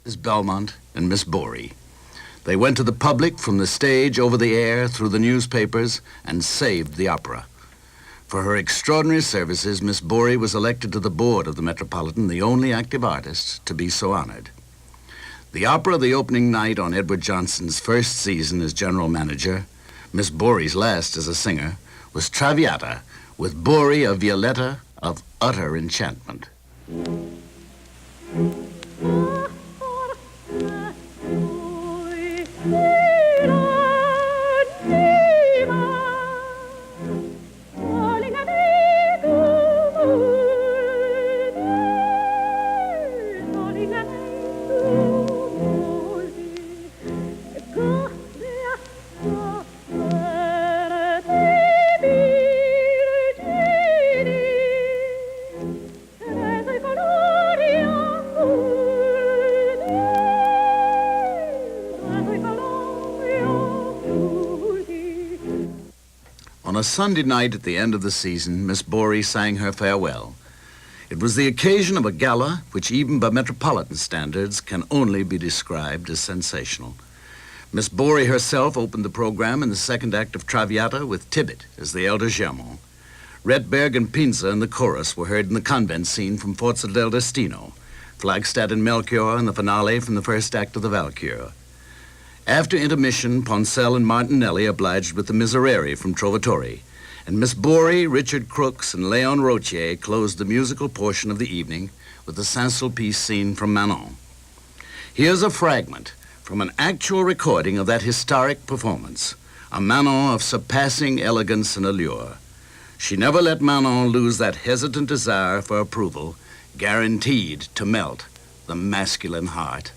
Miss Belmont and Miss Bori. They went to the public from the stage, over the air, through the newspapers, and saved the opera. For her extraordinary services, Miss Bori was elected to the board of the Metropolitan, the only active artist to be so honored. The opera, the opening night on Edward Johnson's first season as general manager, Miss Bori's last as a singer, was Traviata, with Bori a Violetta of utter enchantment. On a Sunday night at the end of the season, Miss Bori sang her farewell. It was the occasion of a gala which, even by metropolitan standards, can only be described as sensational. Miss Bori herself opened the program in the second act of Traviata with Tybalt as the elder Germont. Retberg and Pinza in the chorus were heard in the convent scene from Forza del Destino, Flagstaff and Melchior in the finale from the first act of the Valkyrie. After intermission, Poncel and Martinelli obliged with the Miserere from Trovatore, and Miss Bori, Richard Crooks, and Leon Rochier closed the musical portion of the evening with the Saint-Sulpice scene from Manon. Here's a fragment from an actual recording of that historic performance, a Manon of surpassing elegance and allure. She never let Manon lose that hesitant desire for approval, guaranteed to melt the masculine heart.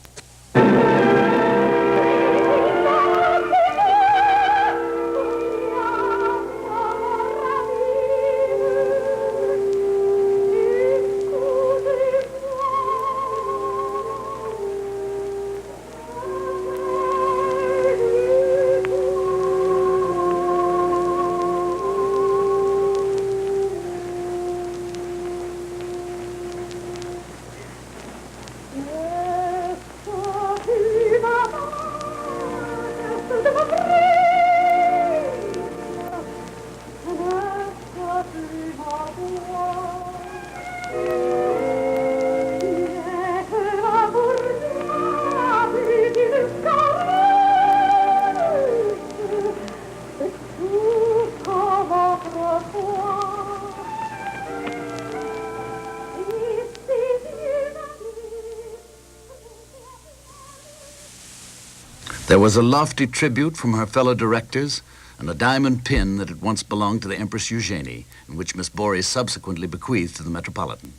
There was a lofty tribute from her fellow directors and a diamond pin that had once belonged to the Empress Eugenie, and which Miss Bori subsequently bequeathed to the Metropolitan.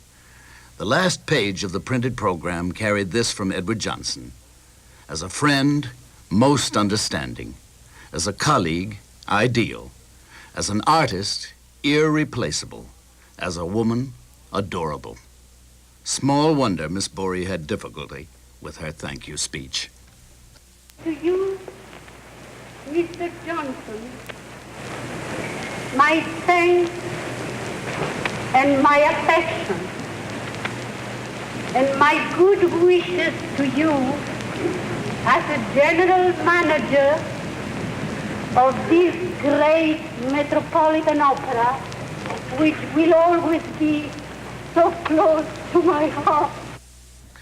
The last page of the printed program carried this from Edward Johnson: as a friend, most understanding; as a colleague, ideal; as an artist, irreplaceable; as a woman, adorable. Small wonder Miss Bori had difficulty with her thank you speech. To you, Mr. Johnson, my thanks and my affection and my good wishes to you as a general manager of this great Metropolitan Opera, which will always be so close to my heart.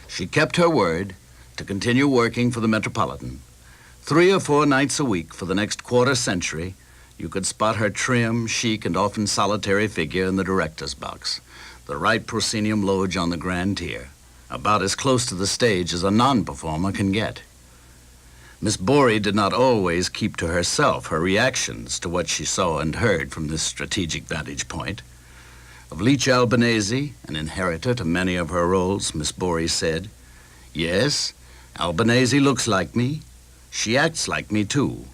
She kept her word to continue working for the Metropolitan. 3 or 4 nights a week for the next quarter century, you could spot her trim, chic, and often solitary figure in the director's box, the right proscenium loge on the grand tier, about as close to the stage as a non-performer can get. Miss Bori did not always keep to herself her reactions to what she saw and heard from this strategic vantage point. Of Licia Albanese, an inheritor to many of her roles, Miss Bori said, "Yes, Albanese looks like me. She acts like me, too,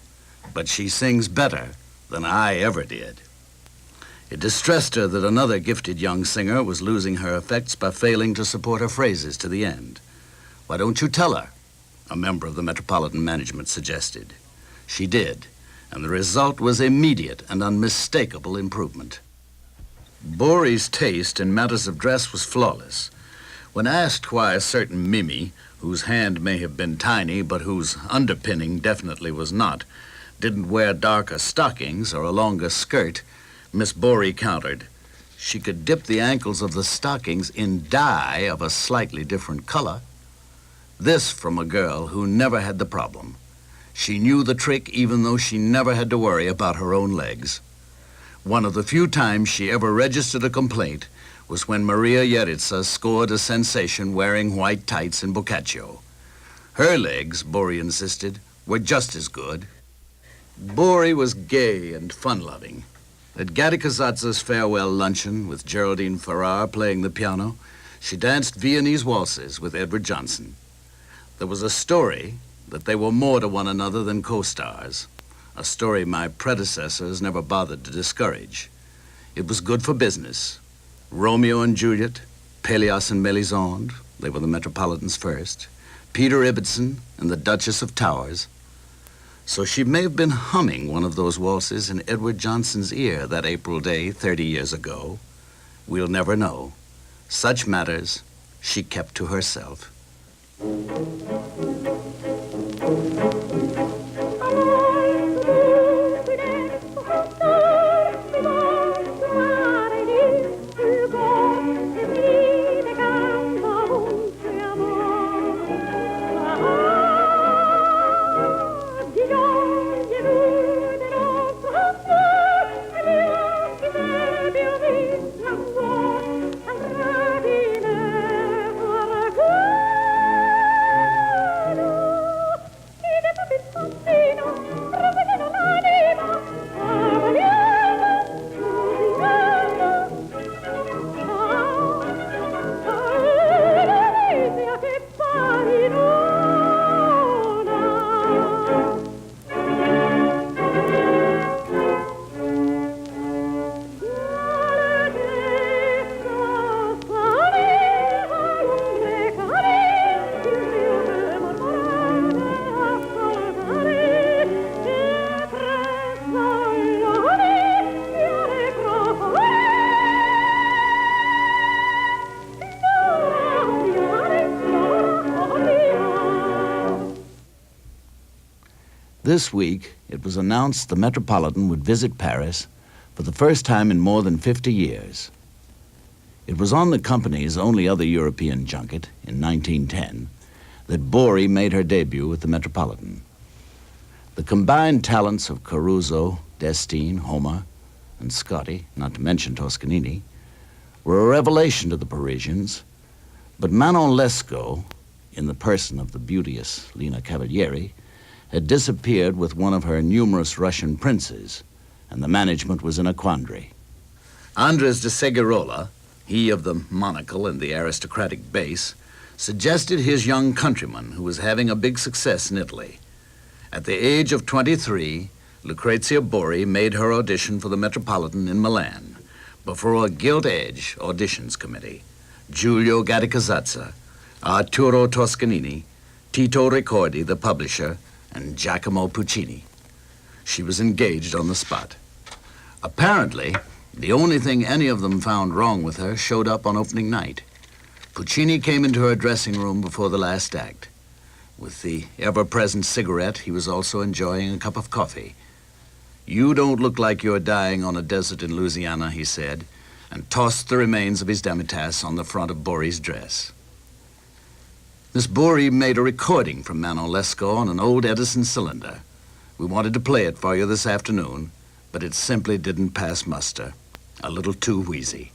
but she sings better than I ever did." It distressed her that another gifted young singer was losing her effects by failing to support her phrases to the end. "Why don't you tell her?" a member of the Metropolitan management suggested. She did, and the result was immediate and unmistakable improvement. Bori's taste in matters of dress was flawless. When asked why a certain Mimi, whose hand may have been tiny but whose underpinning definitely was not, didn't wear darker stockings or a longer skirt, Miss Bori countered. She could dip the ankles of the stockings in dye of a slightly different color. This from a girl who never had the problem. She knew the trick even though she never had to worry about her own legs. One of the few times she ever registered a complaint was when Maria Yeritsa scored a sensation wearing white tights in Boccaccio. Her legs, Bori insisted, were just as good. Bori was gay and fun-loving. At Gatikazatsa's farewell luncheon with Geraldine Farrar playing the piano, she danced Viennese waltzes with Edward Johnson. There was a story that they were more to one another than co-stars, a story my predecessors never bothered to discourage. It was good for business. Romeo and Juliet, Pelias and Melisande, they were the Metropolitans first, Peter Ibbotson and the Duchess of Towers. So she may have been humming one of those waltzes in Edward Johnson's ear that April day 30 years ago. We'll never know. Such matters she kept to herself. This week, it was announced the Metropolitan would visit Paris for the first time in more than 50 years. It was on the company's only other European junket in 1910 that Bori made her debut with the Metropolitan. The combined talents of Caruso, Destine, Homer, and Scotti, not to mention Toscanini, were a revelation to the Parisians, but Manon Lescaut, in the person of the beauteous Lina Cavalieri, had disappeared with one of her numerous Russian princes, and the management was in a quandary. Andres de Seguirola, he of the monocle and the aristocratic base, suggested his young countryman who was having a big success in Italy. At the age of 23, Lucrezia Bori made her audition for the Metropolitan in Milan before a gilt-edge auditions committee. Giulio Gatikazatsa, Arturo Toscanini, Tito Ricordi, the publisher, and Giacomo Puccini. She was engaged on the spot. Apparently, the only thing any of them found wrong with her showed up on opening night. Puccini came into her dressing room before the last act. With the ever-present cigarette, he was also enjoying a cup of coffee. "You don't look like you're dying on a desert in Louisiana," he said, and tossed the remains of his demitasse on the front of Bori's dress. Miss Bori made a recording from Manon Lescaut on an old Edison cylinder. We wanted to play it for you this afternoon, but it simply didn't pass muster. A little too wheezy.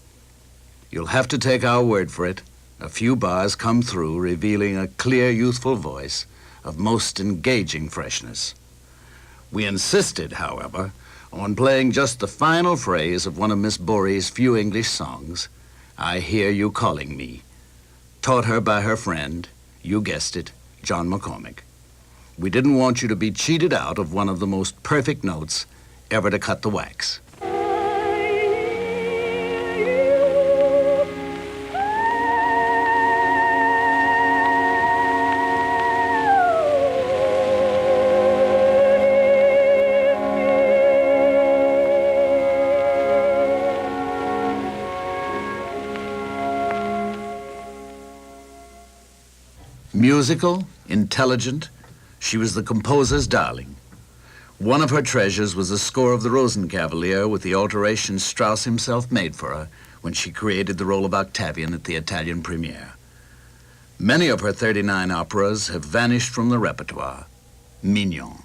You'll have to take our word for it. A few bars come through, revealing a clear, youthful voice of most engaging freshness. We insisted, however, on playing just the final phrase of one of Miss Bori's few English songs, "I Hear You Calling Me," taught her by her friend, you guessed it, John McCormick. We didn't want you to be cheated out of one of the most perfect notes ever to cut the wax. Musical, intelligent, she was the composer's darling. One of her treasures was the score of the Rosenkavalier with the alterations Strauss himself made for her when she created the role of Octavian at the Italian premiere. Many of her 39 operas have vanished from the repertoire. Mignon.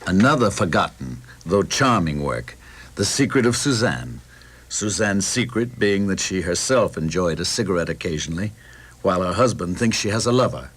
Another forgotten, though charming work, The Secret of Suzanne. Suzanne's secret being that she herself enjoyed a cigarette occasionally, while her husband thinks she has a lover.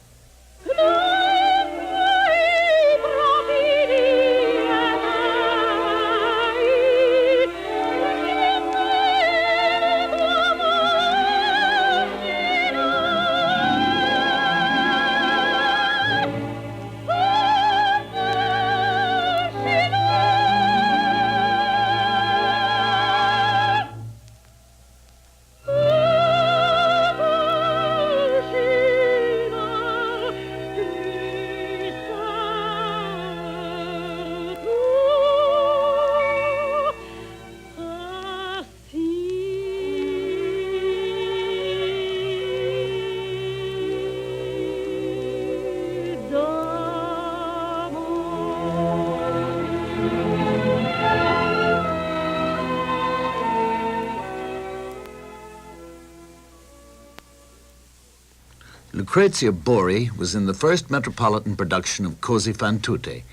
Lucrezia Bori was in the first Metropolitan production of Così fan tutte,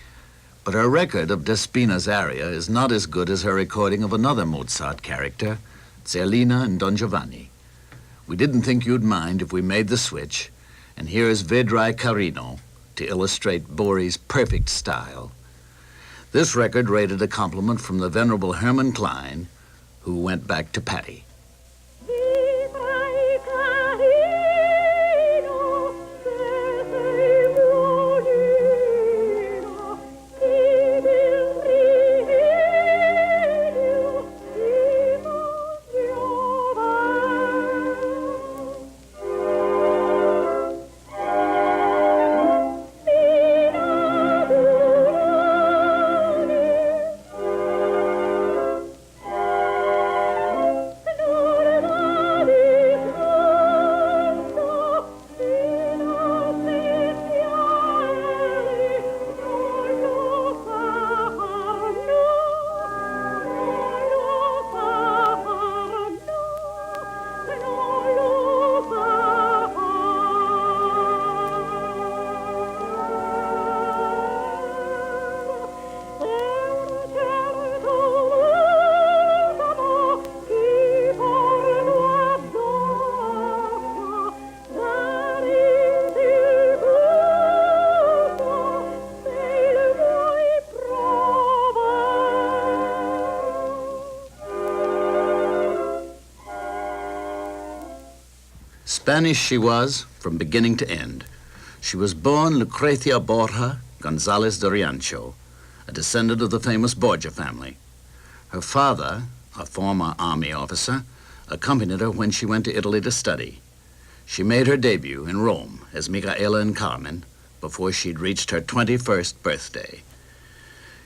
but her record of Despina's aria is not as good as her recording of another Mozart character, Zerlina in Don Giovanni. We didn't think you'd mind if we made the switch, and here is Vedrai Carino to illustrate Bori's perfect style. This record rated a compliment from the venerable Hermann Klein, who went back to Patti. Spanish she was from beginning to end. She was born Lucrezia Borja González de Riancho, a descendant of the famous Borgia family. Her father, a former army officer, accompanied her when she went to Italy to study. She made her debut in Rome as Micaela in Carmen before she'd reached her 21st birthday.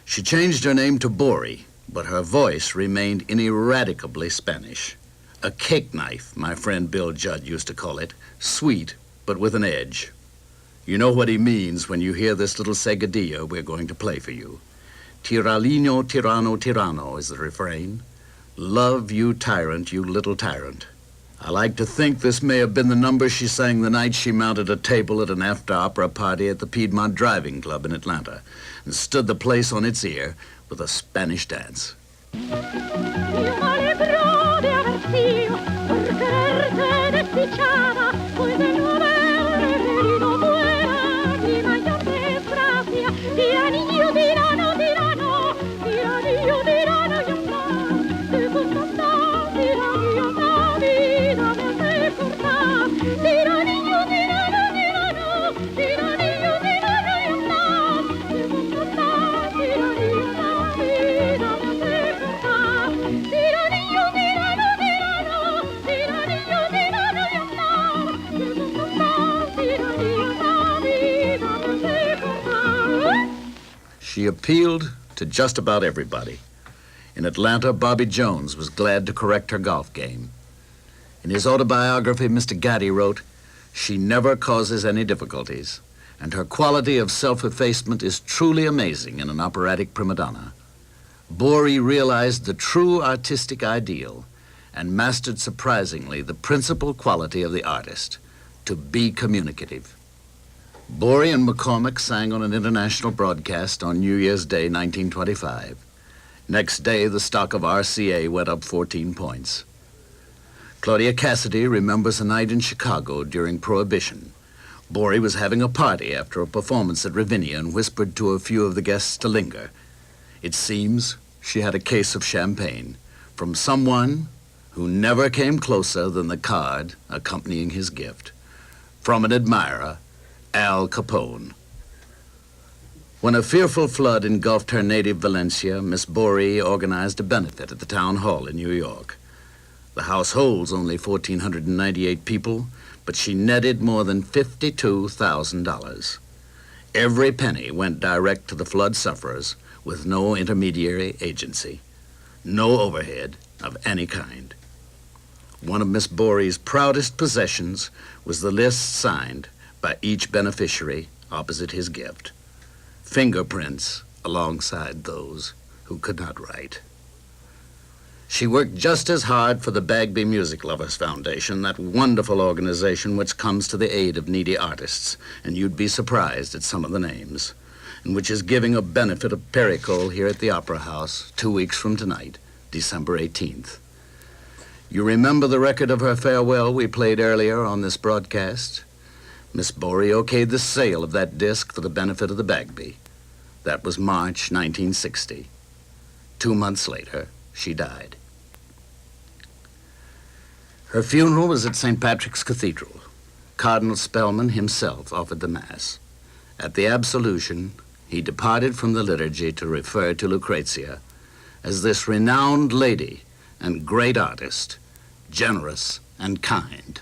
She changed her name to Bori, but her voice remained ineradicably Spanish. A cake knife, my friend Bill Judd used to call it, sweet, but with an edge. You know what he means when you hear this little seguidilla we're going to play for you. Tiralino, tirano, tirano is the refrain. Love you tyrant, you little tyrant. I like to think this may have been the number she sang the night she mounted a table at an after-opera party at the Piedmont Driving Club in Atlanta and stood the place on its ear with a Spanish dance. Io m'alegro de haber sido por quererte desdichada, pues de no haber herido fuera mi mayor desgracia. Tiranillo, tirano, tirano, tiranillo, tirano, yo más, de constancia, tiranillo, la vida me hace cortar. Tiranillo, tirano, tirano, tiranillo, tirano, yo más, de constancia, tiranillo, la vida me hace cortar. Tiranillo, tirano, tirano, tiranillo, tirano, yo más, de constancia, tiranillo, la vida me hace cortar. She appealed to just about everybody. In Atlanta, Bobby Jones was glad to correct her golf game. In his autobiography, Mr. Gaddy wrote, "She never causes any difficulties, and her quality of self-effacement is truly amazing in an operatic prima donna." Bori realized the true artistic ideal and mastered surprisingly the principal quality of the artist, to be communicative. Bori and McCormick sang on an international broadcast on New Year's Day, 1925. Next day, the stock of RCA went up 14 points. Claudia Cassidy remembers a night in Chicago during Prohibition. Bori was having a party after a performance at Ravinia and whispered to a few of the guests to linger. It seems she had a case of champagne from someone who never came closer than the card accompanying his gift. From an admirer, Al Capone. When a fearful flood engulfed her native Valencia, Miss Bori organized a benefit at the town hall in New York. The house holds only 1,498 people, but she netted more than $52,000. Every penny went direct to the flood sufferers with no intermediary agency, no overhead of any kind. One of Miss Bori's proudest possessions was the list signed by each beneficiary opposite his gift. Fingerprints alongside those who could not write. She worked just as hard for the Bagby Music Lovers Foundation, that wonderful organization which comes to the aid of needy artists, and you'd be surprised at some of the names, and which is giving a benefit of Pericole here at the Opera House 2 weeks from tonight, December 18th. You remember the record of her farewell we played earlier on this broadcast? Miss Bori okayed the sale of that disc for the benefit of the Bagby. That was March 1960. 2 months later, she died. Her funeral was at St. Patrick's Cathedral. Cardinal Spellman himself offered the Mass. At the absolution, he departed from the liturgy to refer to Lucrezia as this renowned lady and great artist, generous and kind.